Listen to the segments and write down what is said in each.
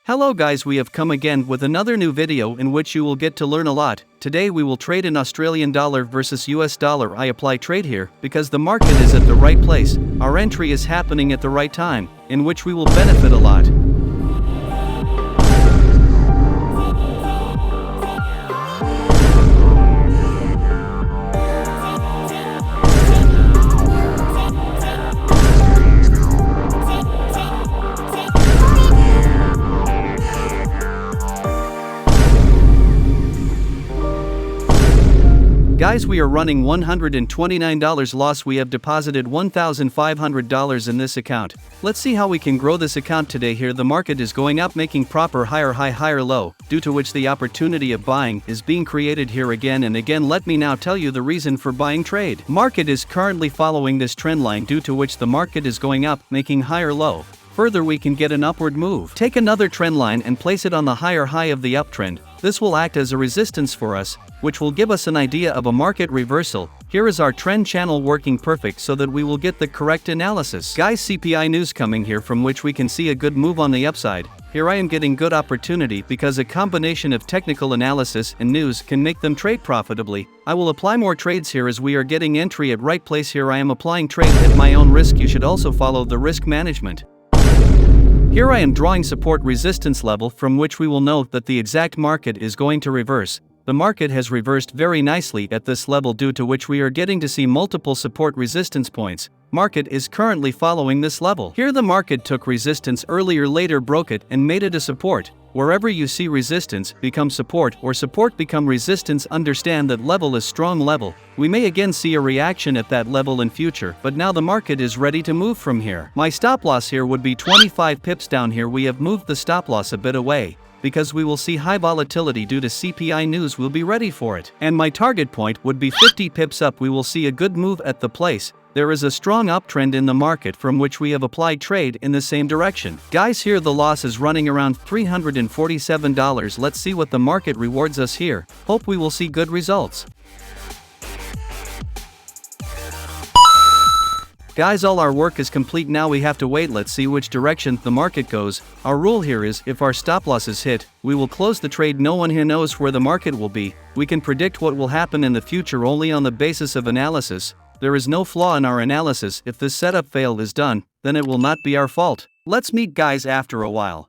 Hello guys, we have come again with another new video in which you will get to learn a lot. Today we will trade in Australian dollar versus US dollar. I apply trade here because the market is at the right place. Our entry is happening at the right time, in which we will benefit a lot. Guys, we are running $129 loss. We have deposited $1,500 in this account. Let's see how we can grow this account today. Here the market is going up, making proper higher high higher low, due to which the opportunity of buying is being created here again and again. Let me now tell you the reason for buying trade. Market is currently following this trend line, due to which the market is going up, making higher low. Further, we can get an upward move. Take another trend line and place it on the higher high of the uptrend. This will act as a resistance for us, which will give us an idea of a market reversal. Here is our trend channel working perfect so that we will get the correct analysis. Guys, CPI news coming here from which we can see a good move on the upside. Here I am getting good opportunity because a combination of technical analysis and news can make them trade profitably. I will apply more trades here as we are getting entry at right place. Here I am applying trade at my own risk. You should also follow the risk management. Here I am drawing support resistance level from which we will note that the exact market is going to reverse. The market has reversed very nicely at this level, due to which we are getting to see multiple support resistance points. Market is currently following this level. Here the market took resistance earlier, later broke it and made it a support. Wherever you see resistance become support or support become resistance, understand that level is strong level. We may again see a reaction at that level in future, but now the market is ready to move from here. My stop loss here would be 25 pips down. Here we have moved the stop loss a bit away, because we will see high volatility due to CPI news. We'll be ready for it. And my target point would be 50 pips up. We will see a good move at the place. There is a strong uptrend in the market from which we have applied trade in the same direction. Guys, here the loss is running around $347. Let's see what the market rewards us here. Hope we will see good results. Guys, all our work is complete. Now we have to wait. Let's see which direction the market goes. Our rule here is, if our stop loss is hit, we will close the trade. No one here knows where the market will be. We can predict what will happen in the future only on the basis of analysis. There is no flaw in our analysis. If this setup fail is done, then it will not be our fault. Let's meet guys after a while.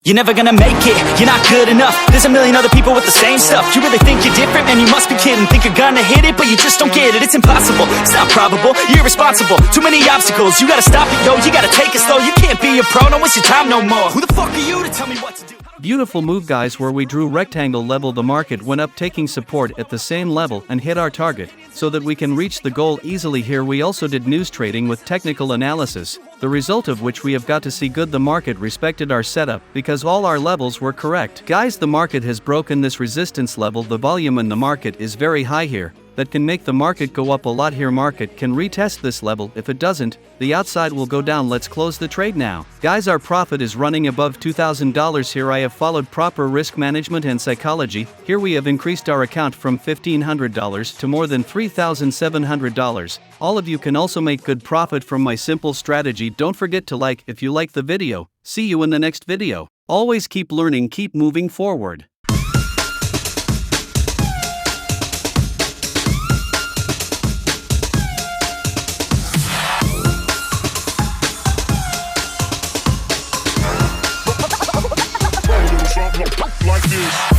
You're never gonna make it, you're not good enough. There's a million other people with the same stuff. You really think you're different? Man, you must be kidding. Think you're gonna hit it, but you just don't get it. It's impossible, it's not probable, you're irresponsible. Too many obstacles, you gotta stop it, yo. You gotta take it slow, you can't be a pro. Don't waste your time no more. Who the fuck are you to tell me what to do? Beautiful move, guys, where we drew rectangle level. The market went up, taking support at the same level and hit our target, so that we can reach the goal easily. Here we also did news trading with technical analysis, the result of which we have got to see good. The market respected our setup because all our levels were correct. Guys, the market has broken this resistance level. The volume in the market is very high here. That can make the market go up a lot. Here market can retest this level. If it doesn't, the outside will go down. Let's close the trade now. Guys, our profit is running above $2,000 here. I have followed proper risk management and psychology. Here we have increased our account from $1,500 to more than $3,700. All of you can also make good profit from my simple strategy. Don't forget to like if you like the video. See you in the next video. Always keep learning, keep moving forward. Like this.